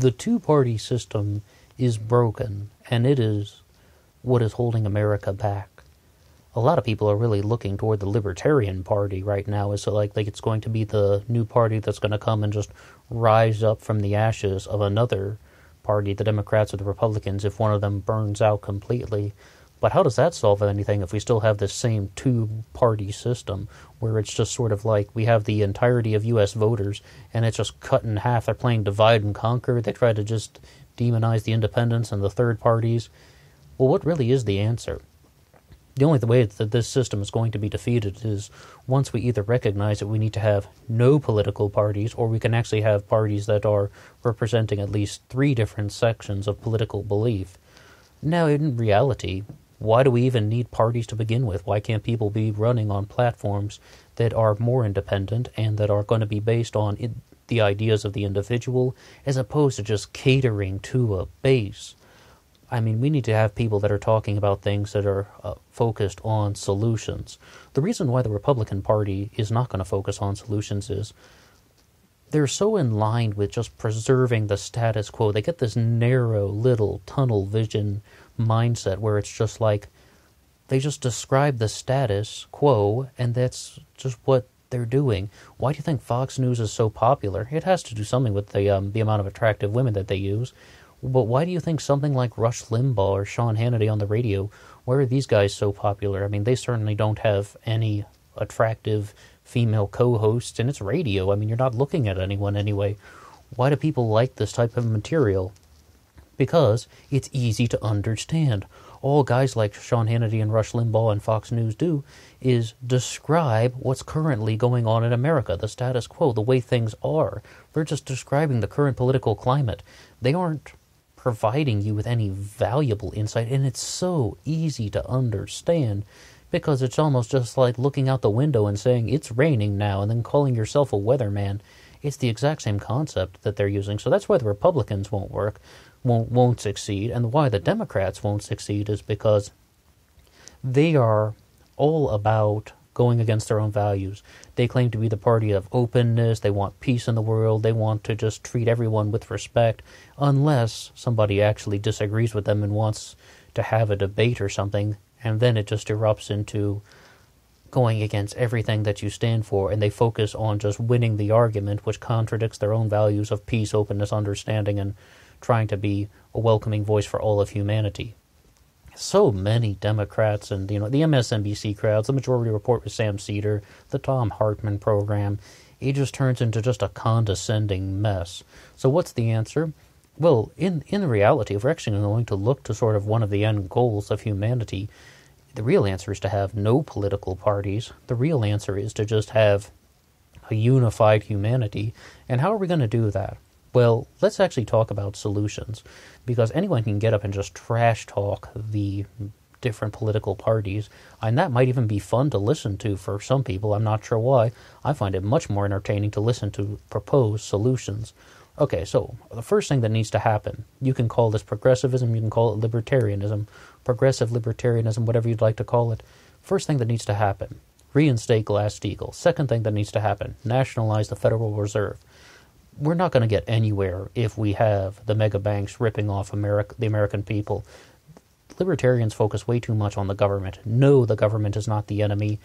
The two-party system is broken, and it is what is holding America back. A lot of people are really looking toward the Libertarian Party right now as like it's going to be the new party that's going to come and just rise up from the ashes of another party, the Democrats or the Republicans, if one of them burns out completely. But how does that solve anything if we still have this same two-party system where it's just sort of like we have the entirety of U.S. voters and it's just cut in half? They're playing divide and conquer. They try to just demonize the independents and the third parties. Well, what really is the answer? The only way that this system is going to be defeated is once we either recognize that we need to have no political parties, or we can actually have parties that are representing at least 3 different sections of political belief. Now, in reality, why do we even need parties to begin with? Why can't people be running on platforms that are more independent and that are going to be based on the ideas of the individual as opposed to just catering to a base? I mean, we need to have people that are talking about things that are focused on solutions. The reason why the Republican Party is not going to focus on solutions is they're so in line with just preserving the status quo. They get this narrow little tunnel vision mindset where it's just like they just describe the status quo and that's just what they're doing. Why do you think Fox News is so popular? It has to do something with the amount of attractive women that they use. But why do you think something like Rush Limbaugh or Sean Hannity on the radio, why are these guys so popular? I mean, they certainly don't have any attractive female co-hosts, and it's radio. I mean, you're not looking at anyone anyway. Why do people like this type of material? Because it's easy to understand. All guys like Sean Hannity and Rush Limbaugh and Fox News do is describe what's currently going on in America, the status quo, the way things are. They're just describing the current political climate. They aren't providing you with any valuable insight, and it's so easy to understand because it's almost just like looking out the window and saying it's raining now and then calling yourself a weatherman. It's the exact same concept that they're using. So that's why the Republicans won't succeed, and why the Democrats won't succeed is because they are all about going against their own values. They claim to be the party of openness. They want peace in the world. They want to just treat everyone with respect, unless somebody actually disagrees with them and wants to have a debate or something, and then it just erupts into going against everything that you stand for, and they focus on just winning the argument, which contradicts their own values of peace, openness, understanding, and trying to be a welcoming voice for all of humanity. So many Democrats and, the MSNBC crowds, the Majority Report with Sam Cedar, the Tom Hartman program, it just turns into just a condescending mess. So what's the answer? Well, in reality, if we're actually going to look to sort of one of the end goals of humanity, the real answer is to have no political parties. The real answer is to just have a unified humanity. And how are we going to do that? Well, let's actually talk about solutions, because anyone can get up and just trash talk the different political parties, and that might even be fun to listen to for some people. I'm not sure why. I find it much more entertaining to listen to proposed solutions. Okay, so the first thing that needs to happen, you can call this progressivism, you can call it libertarianism, progressive libertarianism, whatever you'd like to call it. First thing that needs to happen, reinstate Glass-Steagall. Second thing that needs to happen, nationalize the Federal Reserve. We're not going to get anywhere if we have the mega banks ripping off the American people. Libertarians focus way too much on the government. No, the government is not the enemy.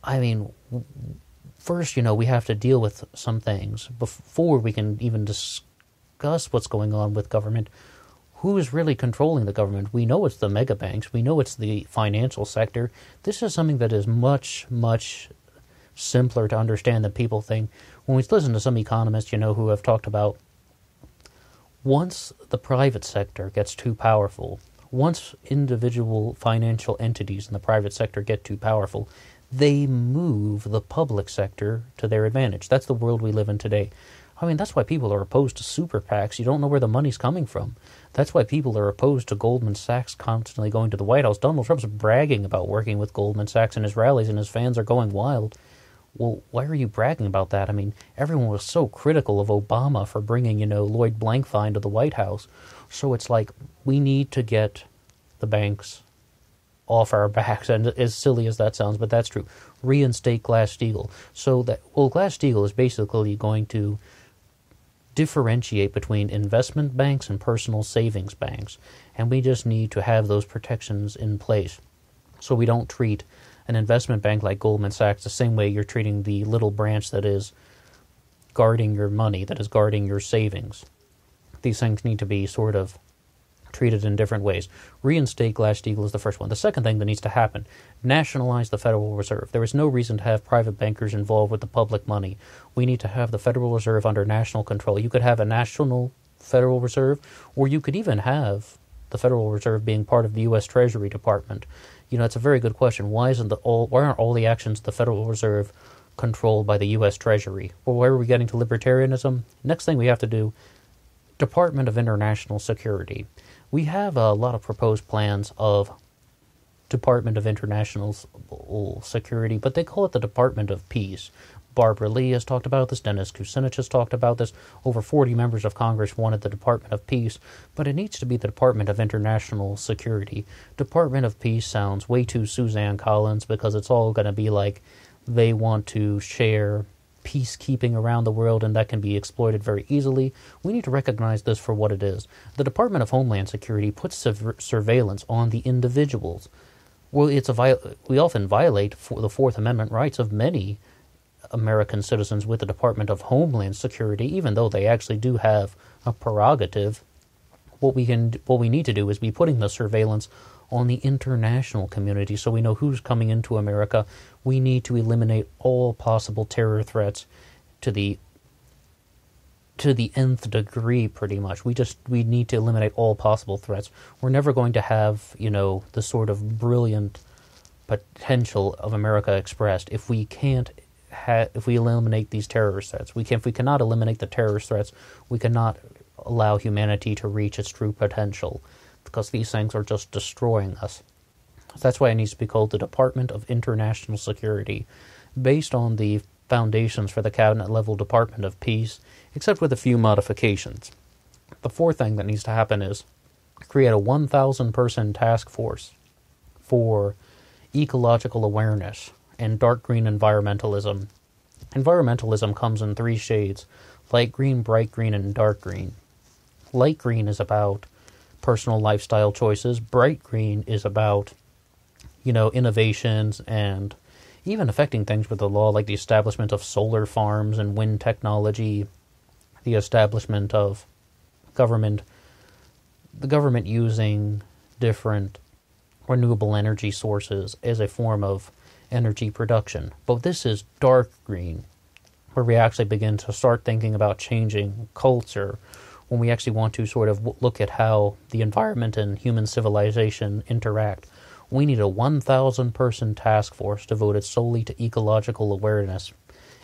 I mean, first, we have to deal with some things before we can even discuss what's going on with government. Who is really controlling the government? We know it's the mega banks. We know it's the financial sector. This is something that is much, much simpler to understand than people think. When we listen to some economists, who have talked about once the private sector gets too powerful, once individual financial entities in the private sector get too powerful, they move the public sector to their advantage. That's the world we live in today. I mean, that's why people are opposed to super PACs. You don't know where the money's coming from. That's why people are opposed to Goldman Sachs constantly going to the White House. Donald Trump's bragging about working with Goldman Sachs in his rallies, and his fans are going wild. Well, why are you bragging about that? I mean, everyone was so critical of Obama for bringing, Lloyd Blankfein to the White House. So it's like, we need to get the banks off our backs. And as silly as that sounds, but that's true. Reinstate Glass-Steagall. Glass-Steagall is basically going to differentiate between investment banks and personal savings banks, and we just need to have those protections in place so we don't treat an investment bank like Goldman Sachs the same way you're treating the little branch that is guarding your money, that is guarding your savings. These things need to be sort of treated in different ways. Reinstate Glass-Steagall is the first one. The second thing that needs to happen, nationalize the Federal Reserve. There is no reason to have private bankers involved with the public money. We need to have the Federal Reserve under national control. You could have a national Federal Reserve, or you could even have the Federal Reserve being part of the U.S. Treasury Department. You know, it's a very good question. Why aren't all the actions of the Federal Reserve controlled by the U.S. Treasury? Well, where are we getting to libertarianism? Next thing we have to do, Department of International Security. We have a lot of proposed plans of Department of International Security, but they call it the Department of Peace. Barbara Lee has talked about this. Dennis Kucinich has talked about this. Over 40 members of Congress wanted the Department of Peace, but it needs to be the Department of International Security. Department of Peace sounds way too Suzanne Collins because it's all going to be like they want to share peacekeeping around the world, and that can be exploited very easily. We need to recognize this for what it is. The Department of Homeland Security puts surveillance on the individuals. Well, we often violate the Fourth Amendment rights of many American citizens with the Department of Homeland Security, even though they actually do have a prerogative. What we need to do is be putting the surveillance on the international community so we know who's coming into America. We need to eliminate all possible terror threats to the nth degree, pretty much. We need to eliminate all possible threats. We're never going to have, the sort of brilliant potential of America expressed if we eliminate these terrorist threats. If we cannot eliminate the terrorist threats, we cannot allow humanity to reach its true potential, because these things are just destroying us. That's why it needs to be called the Department of International Security, based on the foundations for the cabinet-level Department of Peace, except with a few modifications. The fourth thing that needs to happen is create a 1,000-person task force for ecological awareness and dark green environmentalism. Environmentalism comes in three shades: light green, bright green, and dark green. Light green is about personal lifestyle choices. Bright green is about, innovations and even affecting things with the law, like the establishment of solar farms and wind technology, the establishment of the government using different renewable energy sources as a form of energy production. But this is dark green, where we actually begin to start thinking about changing culture, when we actually want to sort of look at how the environment and human civilization interact. We need a 1,000-person task force devoted solely to ecological awareness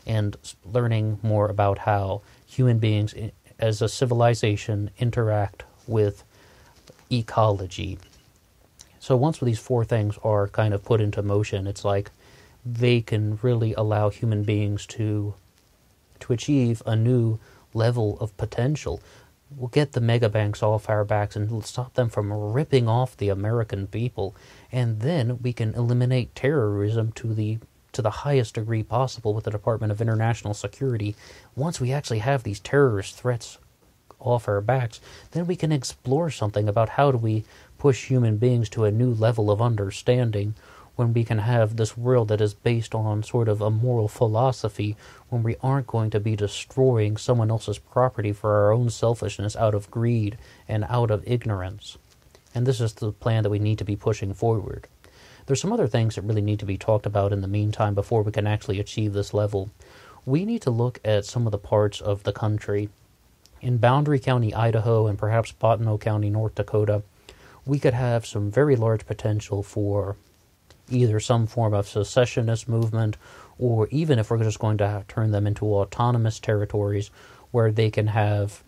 and learning more about how human beings as a civilization interact with ecology. So once these four things are kind of put into motion, it's like they can really allow human beings to achieve a new level of potential. We'll get the mega banks off our backs and stop them from ripping off the American people, and then we can eliminate terrorism to the highest degree possible with the Department of International Security. Once we actually have these terrorist threats off our backs, then we can explore something about how do we push human beings to a new level of understanding, when we can have this world that is based on sort of a moral philosophy, when we aren't going to be destroying someone else's property for our own selfishness out of greed and out of ignorance. And this is the plan that we need to be pushing forward. There's some other things that really need to be talked about in the meantime before we can actually achieve this level. We need to look at some of the parts of the country. In Boundary County, Idaho, and perhaps Bottineau County, North Dakota, we could have some very large potential for either some form of secessionist movement, or even if we're just going to turn them into autonomous territories where they can have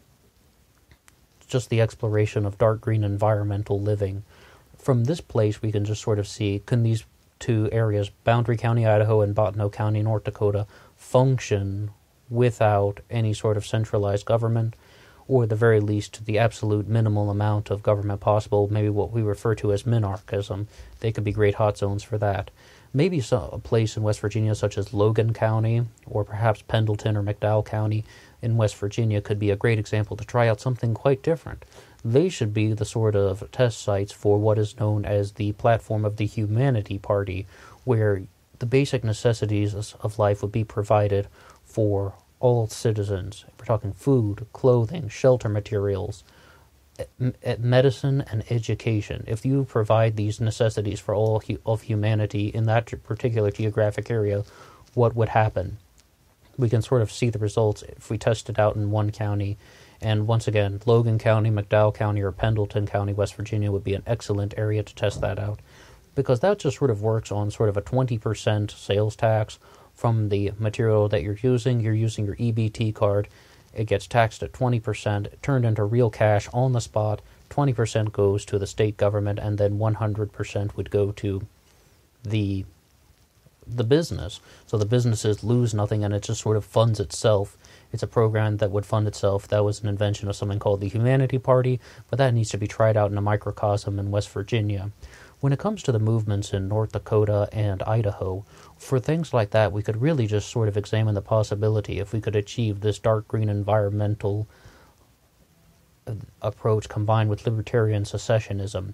just the exploration of dark green environmental living. From this place, we can just sort of see, can these two areas, Boundary County, Idaho, and Bottineau County, North Dakota, function without any sort of centralized government, or at the very least the absolute minimal amount of government possible, maybe what we refer to as minarchism. They could be great hot zones for that. Maybe a place in West Virginia such as Logan County, or perhaps Pendleton or McDowell County. in West Virginia could be a great example to try out something quite different. They should be the sort of test sites for what is known as the platform of the Humanity Party, where the basic necessities of life would be provided for all citizens. We're talking food, clothing, shelter materials, medicine, and education. If you provide these necessities for all of humanity in that particular geographic area, what would happen? We can sort of see the results if we test it out in one county. And once again, Logan County, McDowell County, or Pendleton County, West Virginia would be an excellent area to test that out, because that just sort of works on sort of a 20% sales tax from the material that you're using. You're using your EBT card. It gets taxed at 20%, turned into real cash on the spot. 20% goes to the state government, and then 100% would go to the business. So the businesses lose nothing, and it just sort of funds itself. It's a program that would fund itself. That was an invention of something called the Humanity Party, but that needs to be tried out in a microcosm in West Virginia. When it comes to the movements in North Dakota and Idaho, for things like that, we could really just sort of examine the possibility if we could achieve this dark green environmental approach combined with libertarian secessionism.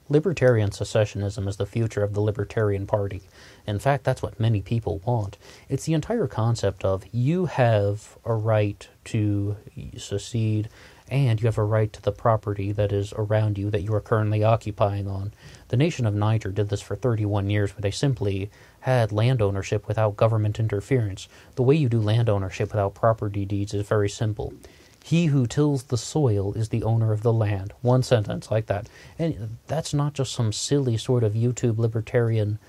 Libertarian secessionism is the future of the Libertarian Party. In fact, that's what many people want. It's the entire concept of you have a right to secede, and you have a right to the property that is around you that you are currently occupying on. The nation of Niger did this for 31 years, where they simply had land ownership without government interference. The way you do land ownership without property deeds is very simple. He who tills the soil is the owner of the land. One sentence like that. And that's not just some silly sort of YouTube libertarian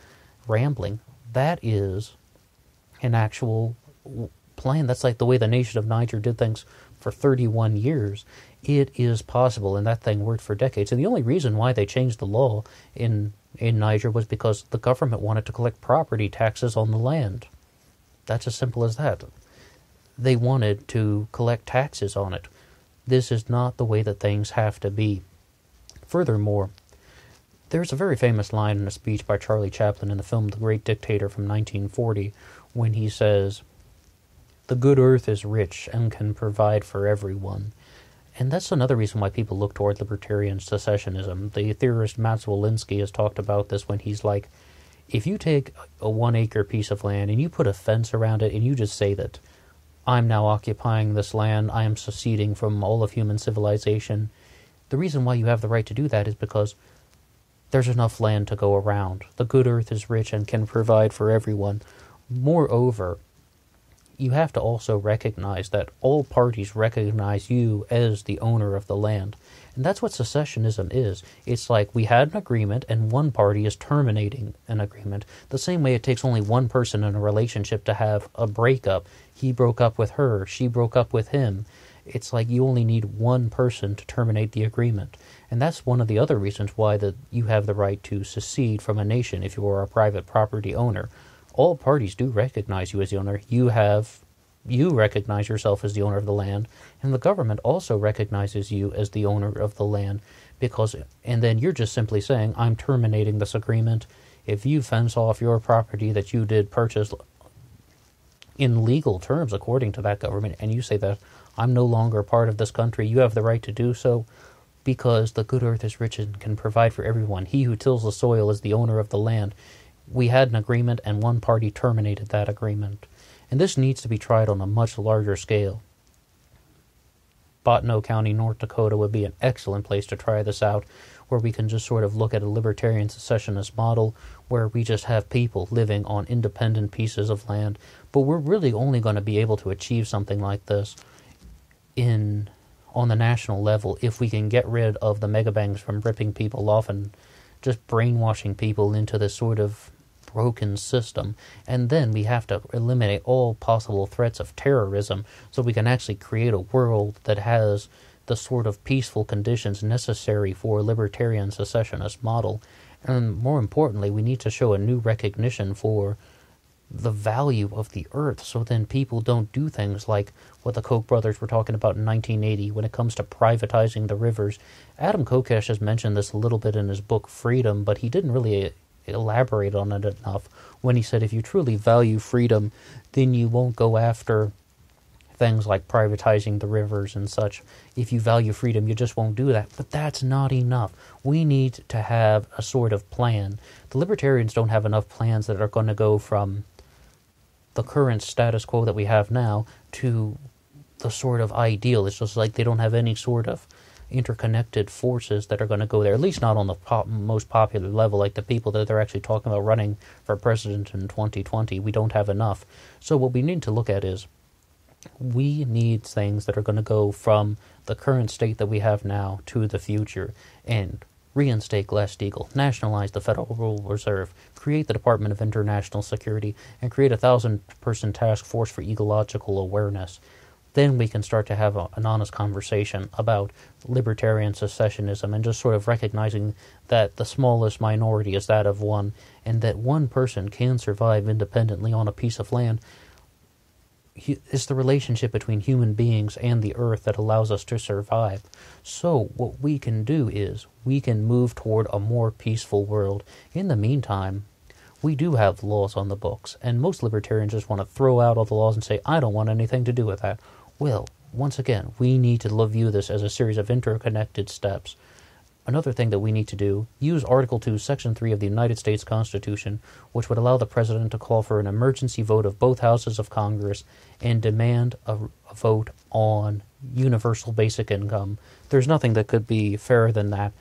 rambling. That is an actual plan. That's like the way the nation of Niger did things for 31 years. It is possible, and that thing worked for decades. And the only reason why they changed the law in Niger was because the government wanted to collect property taxes on the land. That's as simple as that. They wanted to collect taxes on it. This is not the way that things have to be. Furthermore, there's a very famous line in a speech by Charlie Chaplin in the film The Great Dictator from 1940, when he says, "The good earth is rich and can provide for everyone." And that's another reason why people look toward libertarian secessionism. The theorist Matt Zwolinski has talked about this when he's like, if you take a 1-acre piece of land and you put a fence around it and you just say that, I'm now occupying this land, I am seceding from all of human civilization. The reason why you have the right to do that is because there's enough land to go around. The good earth is rich and can provide for everyone. Moreover, you have to also recognize that all parties recognize you as the owner of the land. And that's what secessionism is. It's like we had an agreement and one party is terminating an agreement. The same way it takes only one person in a relationship to have a breakup. He broke up with her, she broke up with him. It's like you only need one person to terminate the agreement. And that's one of the other reasons why you have the right to secede from a nation if you are a private property owner. All parties do recognize you as the owner. You recognize yourself as the owner of the land, and the government also recognizes you as the owner of the land, and then you're just simply saying, I'm terminating this agreement. If you fence off your property that you did purchase in legal terms according to that government, and you say that I'm no longer part of this country, you have the right to do so, because the good earth is rich and can provide for everyone. He who tills the soil is the owner of the land. We had an agreement, and one party terminated that agreement. And this needs to be tried on a much larger scale. Bottineau County, North Dakota would be an excellent place to try this out, where we can just sort of look at a libertarian secessionist model where we just have people living on independent pieces of land. But we're really only going to be able to achieve something like this on the national level if we can get rid of the megabanks from ripping people off and just brainwashing people into this sort of broken system. And then we have to eliminate all possible threats of terrorism so we can actually create a world that has the sort of peaceful conditions necessary for a libertarian secessionist model. And more importantly, we need to show a new recognition for the value of the earth, so then people don't do things like what the Koch brothers were talking about in 1980 when it comes to privatizing the rivers. Adam Kokesh has mentioned this a little bit in his book Freedom, but he didn't really elaborate on it enough when he said if you truly value freedom, then you won't go after things like privatizing the rivers and such. If you value freedom, you just won't do that. But that's not enough. We need to have a sort of plan. The Libertarians don't have enough plans that are going to go from the current status quo that we have now to the sort of ideal. It's just like they don't have any sort of interconnected forces that are going to go there, at least not on the most popular level, like the people that they're actually talking about running for president in 2020. We don't have enough. So what we need to look at is we need things that are going to go from the current state that we have now to the future, and reinstate Glass-Steagall, nationalize the Federal Reserve, create the Department of International Security, and create a 1,000-person task force for ecological awareness. Then we can start to have an honest conversation about libertarian secessionism and just sort of recognizing that the smallest minority is that of one, and that one person can survive independently on a piece of land. It's the relationship between human beings and the earth that allows us to survive. So what we can do is we can move toward a more peaceful world. In the meantime, we do have laws on the books, and most libertarians just want to throw out all the laws and say, I don't want anything to do with that. Well, once again, we need to view this as a series of interconnected steps. Another thing that we need to do, use Article 2, Section 3 of the United States Constitution, which would allow the President to call for an emergency vote of both houses of Congress and demand a vote on universal basic income. There's nothing that could be fairer than that.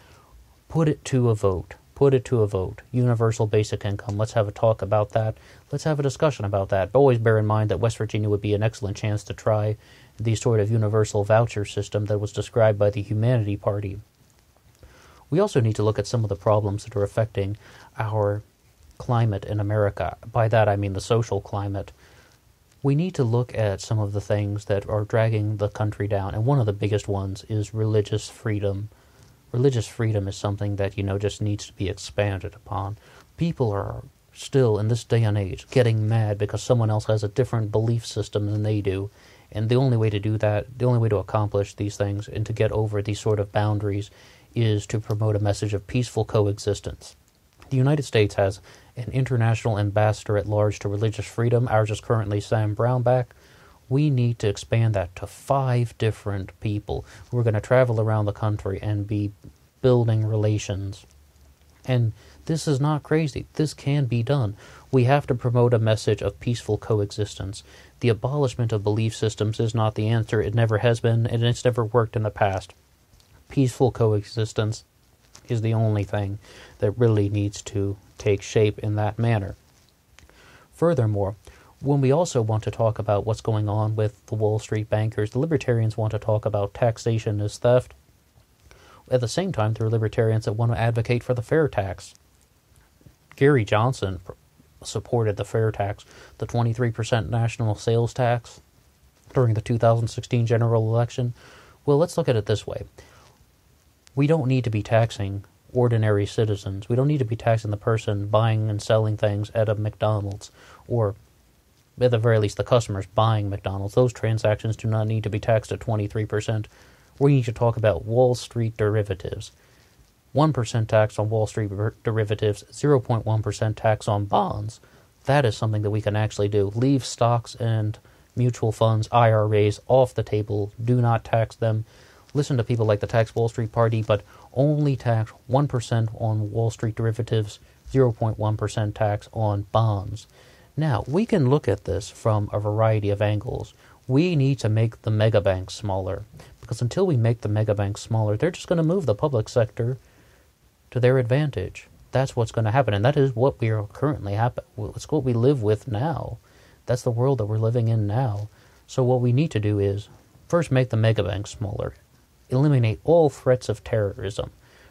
Put it to a vote. Put it to a vote. Universal basic income. Let's have a talk about that. Let's have a discussion about that. But always bear in mind that West Virginia would be an excellent chance to try the sort of universal voucher system that was described by the Humanity Party. We also need to look at some of the problems that are affecting our climate in America. By that I mean the social climate. We need to look at some of the things that are dragging the country down, and one of the biggest ones is religious freedom. Religious freedom is something that, just needs to be expanded upon. People are still, in this day and age, getting mad because someone else has a different belief system than they do. And the only way to do that, the only way to accomplish these things and to get over these sort of boundaries is to promote a message of peaceful coexistence. The United States has an international ambassador at large to religious freedom. Ours is currently Sam Brownback. We need to expand that to 5 different people who are going to travel around the country and be building relations. And this is not crazy. This can be done. We have to promote a message of peaceful coexistence. The abolishment of belief systems is not the answer. It never has been, and it's never worked in the past. Peaceful coexistence is the only thing that really needs to take shape in that manner. Furthermore, when we also want to talk about what's going on with the Wall Street bankers, the Libertarians want to talk about taxation as theft. At the same time, there are Libertarians that want to advocate for the fair tax. Gary Johnson supported the fair tax, the 23% national sales tax during the 2016 general election. Well, let's look at it this way. We don't need to be taxing ordinary citizens. We don't need to be taxing the person buying and selling things at a McDonald's, or at the very least the customers buying McDonald's. Those transactions do not need to be taxed at 23%. We need to talk about Wall Street derivatives. 1% tax on Wall Street derivatives, 0.1% tax on bonds. That is something that we can actually do. Leave stocks and mutual funds, IRAs, off the table. Do not tax them. Listen to people like the Tax Wall Street Party, but only tax 1% on Wall Street derivatives, 0.1% tax on bonds. Now, we can look at this from a variety of angles. We need to make the mega banks smaller, because until we make the mega banks smaller, they're just going to move the public sector to their advantage. That's what's going to happen, and that is what we are currently happening. It's what we live with now. That's the world that we're living in now. So what we need to do is first make the mega banks smaller, eliminate all threats of terrorism,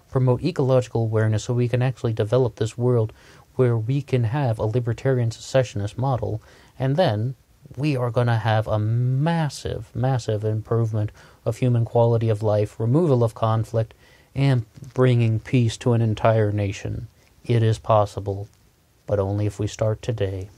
promote ecological awareness so we can actually develop this world where we can have a libertarian secessionist model, and then we are going to have a massive, massive improvement of human quality of life, removal of conflict, and bringing peace to an entire nation. It is possible, but only if we start today.